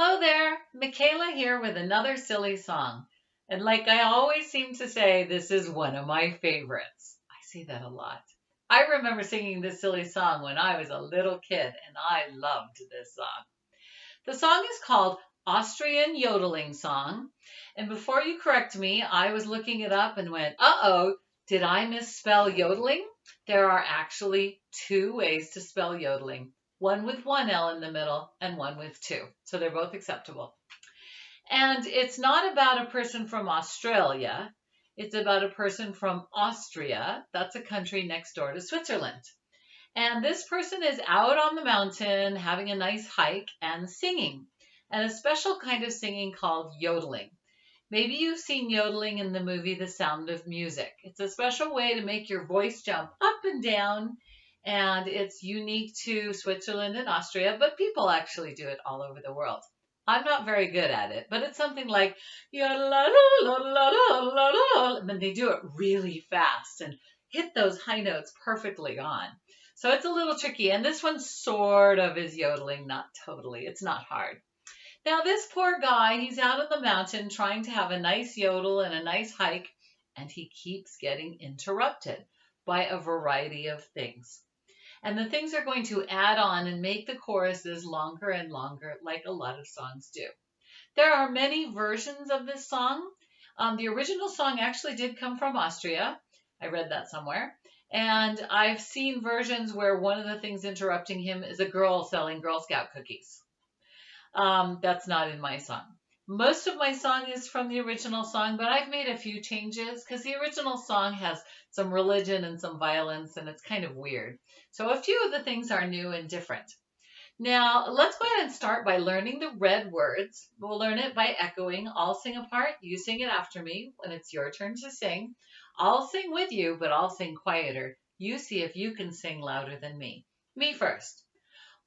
Hello there, Micaela here with another silly song. And like I always seem to say, this is one of my favorites. I say that a lot. I remember singing this silly song when I was a little kid, and I loved this song. The song is called Austrian Yodeling Song. And before you correct me, I was looking it up and went, uh-oh, did I misspell yodeling? There are actually two ways to spell yodeling. One with one L in the middle and one with two. So they're both acceptable. And it's not about a person from Australia. It's about a person from Austria. That's a country next door to Switzerland. And this person is out on the mountain having a nice hike and singing, and a special kind of singing called yodeling. Maybe you've seen yodeling in the movie The Sound of Music. It's a special way to make your voice jump up and down, and it's unique to Switzerland and Austria, but people actually do it all over the world. I'm not very good at it, but it's something like and they do it really fast and hit those high notes perfectly on. So it's a little tricky, and this one sort of is yodeling, not totally. It's not hard. Now, this poor guy, he's out on the mountain trying to have a nice yodel and a nice hike, and he keeps getting interrupted by a variety of things. And the things are going to add on and make the choruses longer and longer, like a lot of songs do. There are many versions of this song. The original song actually did come from Austria. I read that somewhere. And I've seen versions where one of the things interrupting him is a girl selling Girl Scout cookies. That's not in my song. Most of my song is from the original song, but I've made a few changes because the original song has some religion and some violence, and it's kind of weird. So a few of the things are new and different. Now, let's go ahead and start by learning the red words. We'll learn it by echoing. I'll sing a part, you sing it after me. When it's your turn to sing, I'll sing with you, but I'll sing quieter. You see if you can sing louder than me. Me first.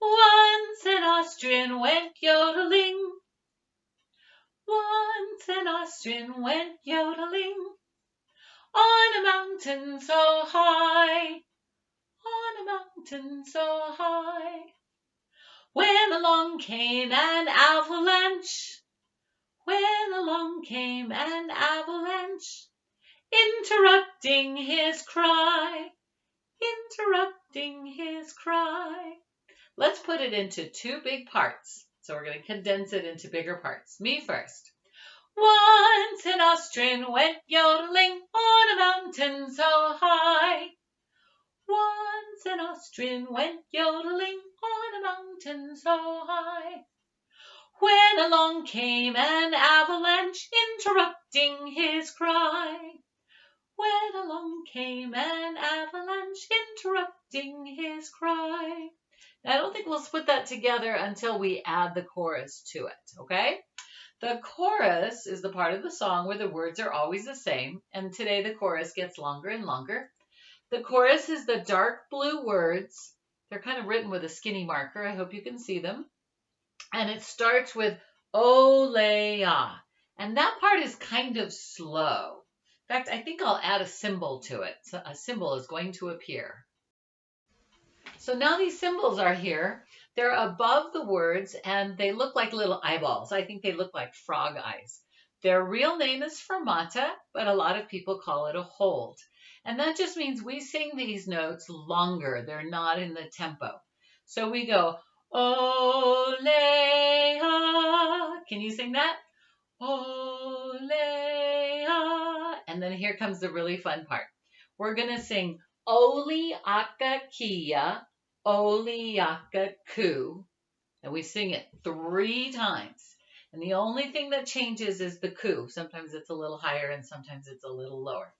Once an Austrian went yodeling. Once an Austrian went yodeling. On a mountain so high. On a mountain so high. When along came an avalanche. When along came an avalanche. Interrupting his cry. Interrupting his cry. Let's put it into two big parts. So we're going to condense it into bigger parts. Me first. Once an Austrian went yodeling on a mountain so high. Once an Austrian went yodeling on a mountain so high. When along came an avalanche interrupting his cry. When along came an avalanche interrupting his cry. I don't think we'll put that together until we add the chorus to it, okay? The chorus is the part of the song where the words are always the same, and today the chorus gets longer and longer. The chorus is the dark blue words. They're kind of written with a skinny marker. I hope you can see them. And it starts with Olea, and that part is kind of slow. In fact, I think I'll add a symbol to it. So a symbol is going to appear. So now these symbols are here. They're above the words, and they look like little eyeballs. I think they look like frog eyes. Their real name is fermata, but a lot of people call it a hold. And that just means we sing these notes longer. They're not in the tempo. So we go, Olea. Can you sing that? Olea. And then here comes the really fun part. We're going to sing Oli aka kia, Oli aka ku. And we sing it 3 times. And the only thing that changes is the ku. Sometimes it's a little higher and sometimes it's a little lower.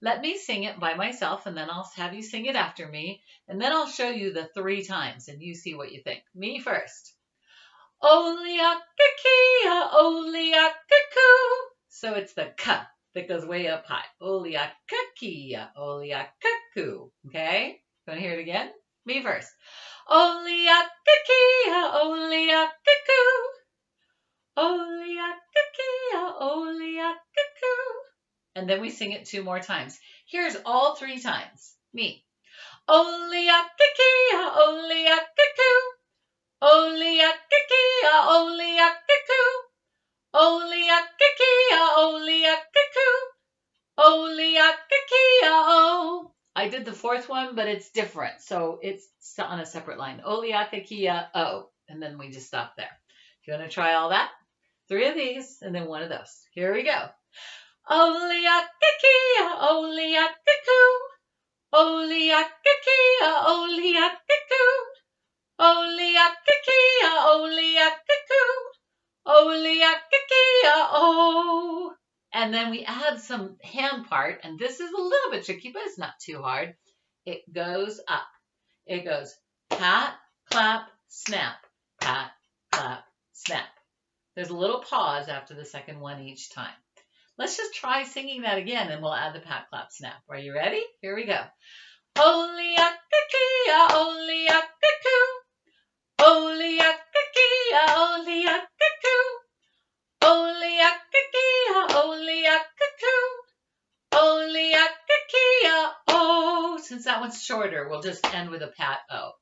Let me sing it by myself, and then I'll have you sing it after me. And then I'll show you the 3 times, and you see what you think. Me first. Oli aka kia, Oli aka ku. So it's the ka that goes way up high. Oli aka kia, Oli aka ku. Okay? You want to hear it again? Me first. Oli aka kia, Oli aka ku. Oli aka kia, Oli aka ku. And then we sing it 2 more times. Here's all 3 times. Me. Oli aka kia, Oli aka ku. Oli aka kia, Oli aka Ole-a-kiki-a-ole-a-cuckoo. Ole-a-kiki-a-o. I did the fourth one, but it's different. So it's on a separate line. Ole-a-kiki-a-o. And then we just stop there. If you want to try all that, 3 of these and then 1 of those. Here we go. Ole-a-kiki-a-ole-a-cuckoo. Ole-a-kiki-a-ole-a-cuckoo. Ole-a-kiki-a-ole-a-cuckoo. Ole-a-kiki-a-o. And then we add some hand part, and this is a little bit tricky, but it's not too hard. It goes up. It goes pat, clap, snap, pat, clap, snap. There's a little pause after the second one each time. Let's just try singing that again, and we'll add the pat, clap, snap. Are you ready? Here we go. Ole-a-kiki-a-ole-a-cuckoo. Ole-a-kiki-a-ole-a-cuckoo. Ole-a-kiki-a-ole-a-cuckoo. Ole-a-kiki-a-o. Since that one's shorter, we'll just end with a pat O.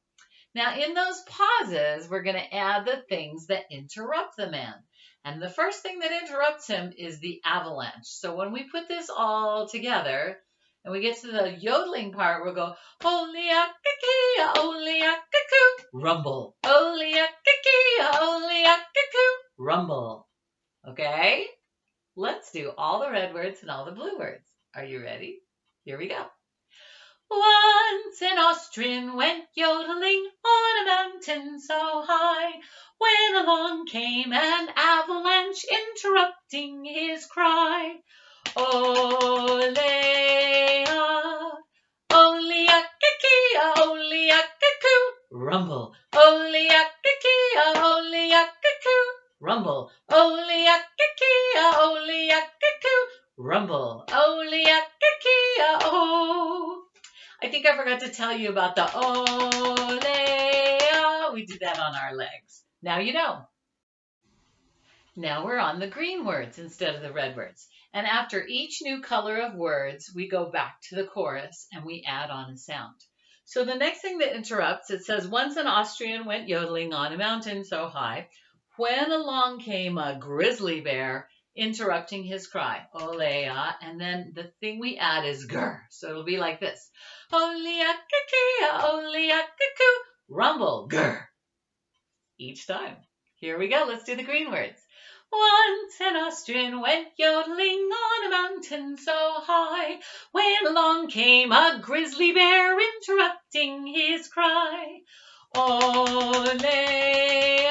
Now, in those pauses, we're going to add the things that interrupt the man. And the first thing that interrupts him is the avalanche. So when we put this all together and we get to the yodeling part, we'll go, ole-a-kiki-a, ole-a-cuckoo, rumble. Ole-a-kiki-a, ole-a-cuckoo, rumble. Okay? Let's do all the red words and all the blue words. Are you ready? Here we go. Once an Austrian went yodeling on a mountain so high, when along came an avalanche interrupting his cry. Ole-a, ole-a-kiki-a, ole-a-cuckoo, rumble. Ole-a-kiki-a, ole-a-cuckoo, rumble. Ole-a-kiki-a, ole-a-cuckoo, rumble. Ole-a-kiki-a-o. I think I forgot to tell you about the ole-a. We did that on our legs. Now you know. Now we're on the green words instead of the red words. And after each new color of words, we go back to the chorus and we add on a sound. So the next thing that interrupts, it says, once an Austrian went yodeling on a mountain so high, when along came a grizzly bear interrupting his cry, ole-a, and then the thing we add is grr. So it'll be like this. Ole-a-kiki-a, ole-a-cuckoo, rumble, grr. Each time. Here we go. Let's do the green words. Once an Austrian went yodeling on a mountain so high, when along came a grizzly bear interrupting his cry. Ole-a,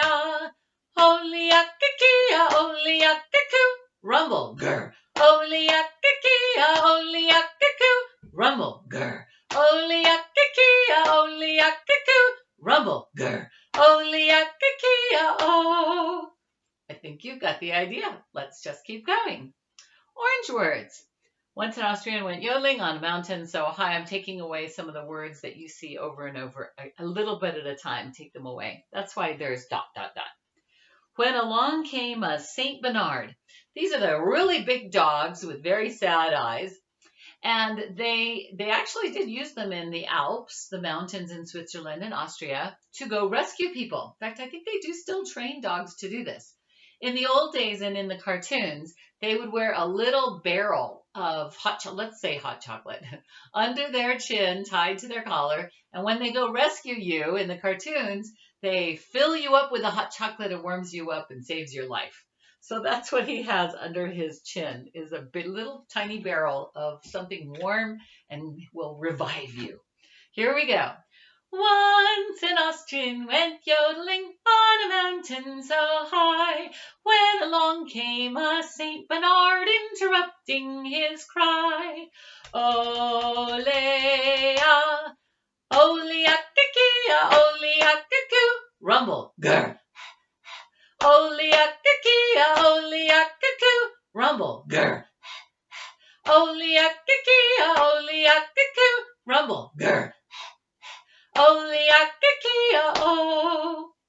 ole-a-kiki-a, ole-a-cuckoo, rumble, grr. Ole-a-kiki-a, ole-a-cuckoo, rumble, grr. Ole-a-kiki-a, ole-a-cuckoo, rumble, grr. Ole-a-kiki-a-o. I think you've got the idea. Let's just keep going. Orange words. Once an Austrian went yodeling on a mountain so high. I'm taking away some of the words that you see over and over, a little bit at a time. Take them away. That's why there's ... When along came a Saint Bernard. These are the really big dogs with very sad eyes. And they actually did use them in the Alps, the mountains in Switzerland and Austria, to go rescue people. In fact, I think they do still train dogs to do this. In the old days and in the cartoons, they would wear a little barrel of let's say hot chocolate, under their chin, tied to their collar. And when they go rescue you in the cartoons, they fill you up with the hot chocolate. It warms you up and saves your life. So that's what he has under his chin, is a big, little tiny barrel of something warm and will revive you. Here we go. Once an Austrian went yodeling on a mountain so high, when along came a Saint Bernard interrupting his cry. Ole-a, ole-a-kiki-a, ole-a-cuckoo, rumble, grr. Ole-a-kiki-a, ole-a-cuckoo, rumble, grr. Ole-a-kiki-a, ole-a-cuckoo, rumble, grr. Ole-a-kiki-a-o.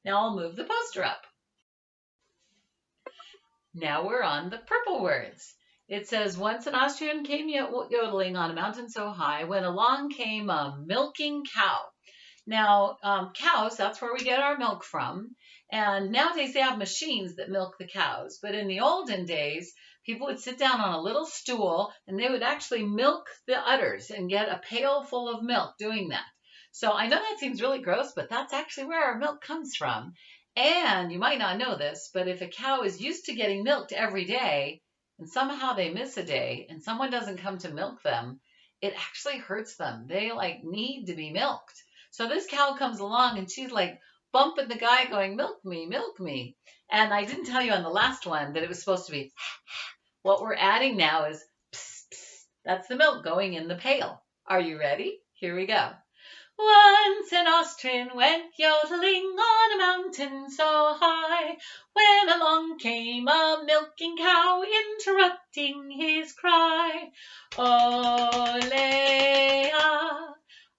Now I'll move the poster up. Now we're on the purple words. It says, once an Austrian came yodeling on a mountain so high, when along came a milking cow. Now, cows, that's where we get our milk from. And nowadays they have machines that milk the cows. But in the olden days, people would sit down on a little stool and they would actually milk the udders and get a pail full of milk doing that. So I know that seems really gross, but that's actually where our milk comes from. And you might not know this, but if a cow is used to getting milked every day and somehow they miss a day and someone doesn't come to milk them, it actually hurts them. They like need to be milked. So this cow comes along and she's like bumping the guy going, milk me, milk me. And I didn't tell you on the last one that it was supposed to be, what we're adding now is, pss, pss. That's the milk going in the pail. Are you ready? Here we go. Once an Austrian went yodeling on a mountain so high, when along came a milking cow, interrupting his cry. Ole-a,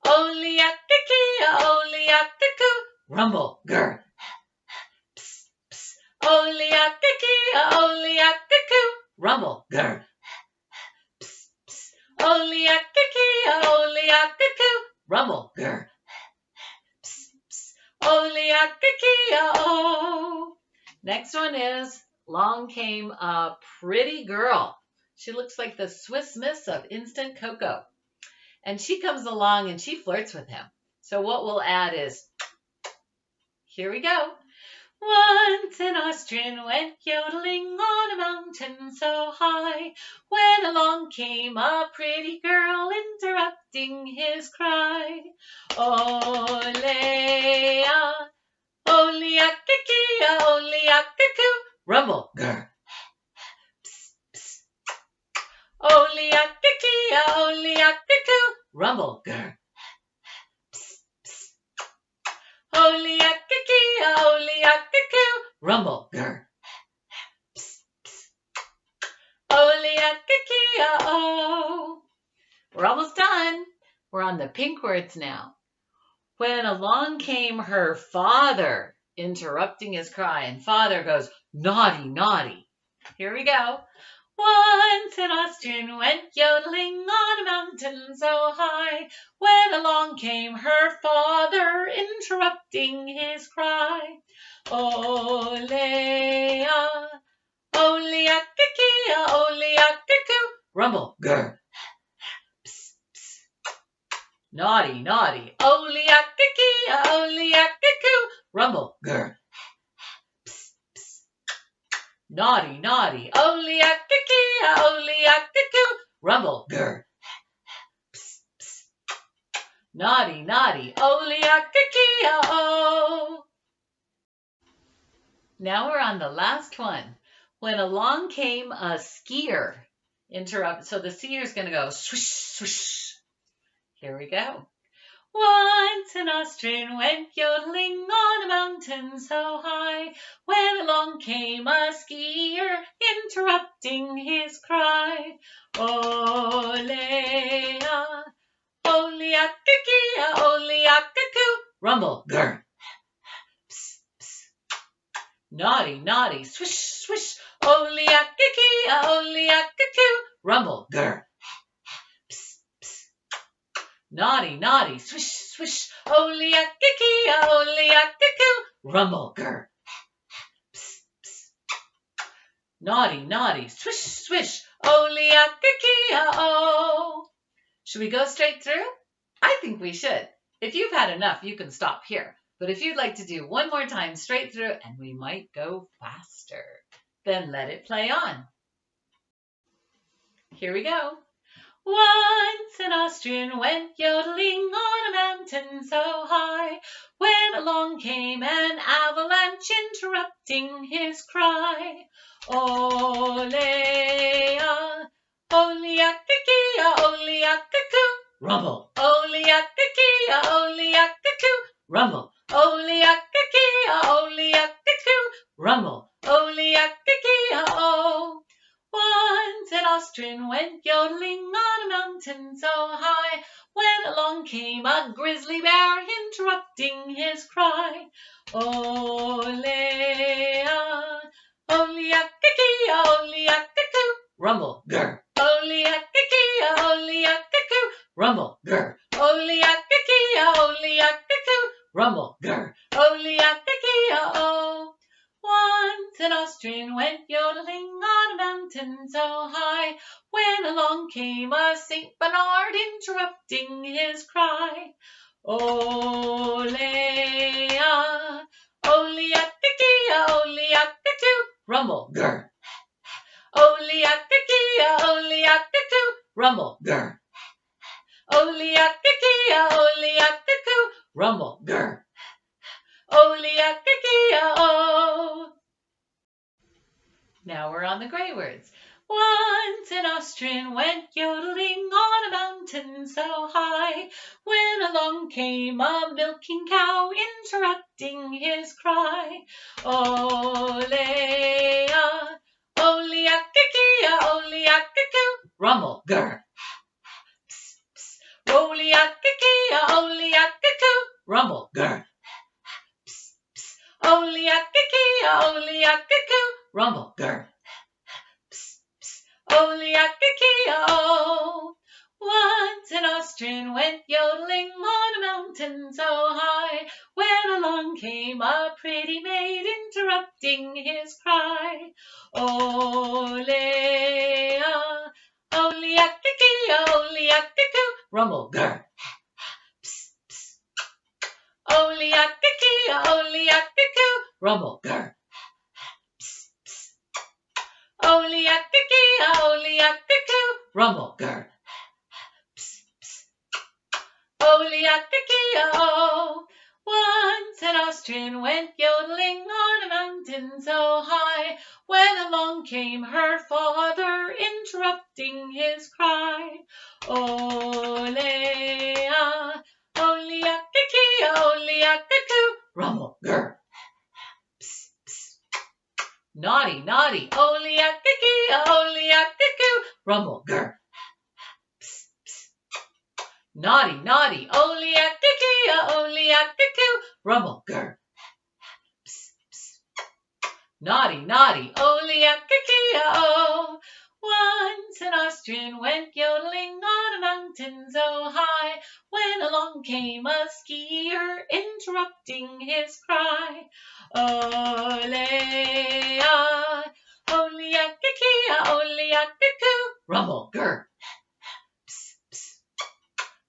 ole-a-kiki-a, ole-a-kiku, rumble, grr. Psst, psst. Ole-a-kiki-a, ole-a-kiku, rumble, grr. Psst, psst. Ole-a-kiki-a, ole-a-kiku, rumble, grr. Psst, psst. Ole-a-kiki-a-o. Next one is, along came a pretty girl. She looks like the Swiss Miss of instant cocoa. And she comes along and she flirts with him. So what we'll add is, here we go. Once an Austrian went yodeling on a mountain so high, when along came a pretty girl, interrupting his cry. Ole-a, ole-a-kiki-a, ole-a-kiku, rumble, grr. Psst, psst. Ole-a-kiki-a, ole-a-kiku, rumble, grr. Psst, psst. Ole-a-kiki-a, ole-a-kiku, rumble, grr. Psst, psst. Ole-a-kiki-a-o. We're almost done. We're on the pink words now. When along came her father, interrupting his cry, and father goes, naughty, naughty. Here we go. Once an Austrian went yodeling on a mountain so high, when along came her father, interrupting his cry. Ole-a, ole-a-kiki-a, ole-a-kiku, rumble, grr. Psst, psst. Naughty, naughty, ole-a-kiki-a, ole-a-kiku, rumble, grr. Psst, psst. Naughty, naughty, ole-a-kiki-a, ole-a-kiku, rumble, grr. Psst, psst. Naughty, naughty, ole-a-kiki-a-o. Now we're on the last one. When along came a skier, so the skier's going to go swish, swish. Here we go. Once an Austrian went yodeling on a mountain so high, when along came a skier, interrupting his cry. Ole-a, ole-a-kiki-a, ole-a-kiku, rumble, grr. Psst, psst. Naughty, naughty, swish, swish, ole-a-kiki-a, ole-a-kiku, rumble, grr. Psst, psst. Naughty, naughty, swish, swish, ole-a-kiki-a, ole-a-kiku, rumble, grr. Psst, psst. Naughty, naughty, swish, swish, ole-a-kiki-a-o. Should we go straight through? I think we should. If you've had enough, you can stop here. But if you'd like to do one more time straight through, and we might go faster, then let it play on. Here we go. Once an Austrian went yodeling on a mountain so high, when along came an avalanche, interrupting his cry. Ole-a, ole-a-kiki-a, ole-a-kiku, rumble. Ole-a-kiki-a, ole-a-kiku, rumble. Ole-a-kiki-a, ole-a-kiku, rumble. Ole-a-kiki-a-o. Once an Austrian went yodeling on a mountain so high, when along came a grizzly bear, interrupting his cry. Ole-a, ole-a-kiki-a, ole-a-kiku, rumble, grr. Ole-a-kiki-a, ole-a-kiku, rumble, grr. Ole-a-kiki-a, ole-a-kiku, rumble, grr, ole-ya-ki-ki-ya-o. Once an Austrian went yodeling on a mountain so high, when along came a Saint Bernard interrupting his cry. Ole-ya, ole-ya-ki-ki-ya, ole-ya-ki-coo, rumble, grr. Ole-ya-ki-ki-ya, ole-ya-ki-coo, rumble, grr. Ole-ya-ki-ki-ya, ole-ya-ki-coo, rumble, grr. Ole-ya-ki-ki-ya-o. Now we're on the great words. Once an Austrian went yodeling on a mountain so high, when along came a milking cow interrupting his cry. Ole-ya, ole-ya-ki-ki-ya, ole-ya-ki-coo, rumble, grr. Psst, psst. Ole-ya-ki-ki-ya, ole-ya-ki-coo, rumble, grr. Psst, psst. Ole-ya-ki-ki-ya, ole-ya-ki-coo, rumble, grr. Psst, psst. Ole-ya-ki-ki-ya-o. Once an Austrian went yodeling on a mountain so high, when along came a pretty maid interrupting his cry. Ole-ya, ole-ya-ki-ki-ya, ole-ya-ki-coo, rumble, grr. Psst, psst. Ole-ya-ki-ki-ya, ole-ya-ki-coo, rumble, grr. Psst, psst. Ole-ya-ki-ki-ya, ole-ya-ki-coo, rumble, grr. Psst, psst. Ole-ya-ki-ki-ya-o. Once an Austrian went yodeling on a mountain so high, when along came her father interrupting his cry. Ole-ya, ole-ya-ki-ki-ya, ole-ya-ki-coo, rumble, grr. Psst, psst. Naughty, naughty, ole-ya-ki-ki-ya, ole-ya-ki-coo, rumble, grr. Psst, psst. Naughty, naughty, ole-ya-ki-ki-ya, ole-ya-ki-coo, rumble, grr. Psst, psst. Naughty, naughty, ole-ya-ki-ki-ya-o. Once an Austrian went yodeling on a mountain so high, when along came a skier interrupting his cry. Ole-ya, ole-ya-ki-ki-ya, ole-ya-ki-coo, rumble, grr. Psst, psst.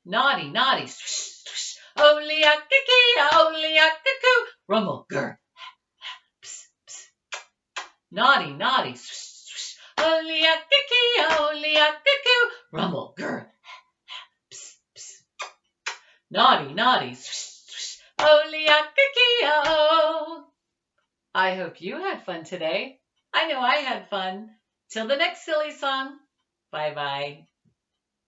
Naughty, naughty, swish, swish, ole-ya-ki-ki-ya, ole-ya-ki-coo, rumble, grr. Psst, psst. Naughty, naughty, swish, swish, ole-ya-ki-ki-ya, ole-ya-ki-coo, rumble, grr. Psst, psst. Naughty, naughty, swish, swish, ole-ya-ki-ki-ya-o. I hope you had fun today. I know I had fun. Till the next silly song. Bye-bye.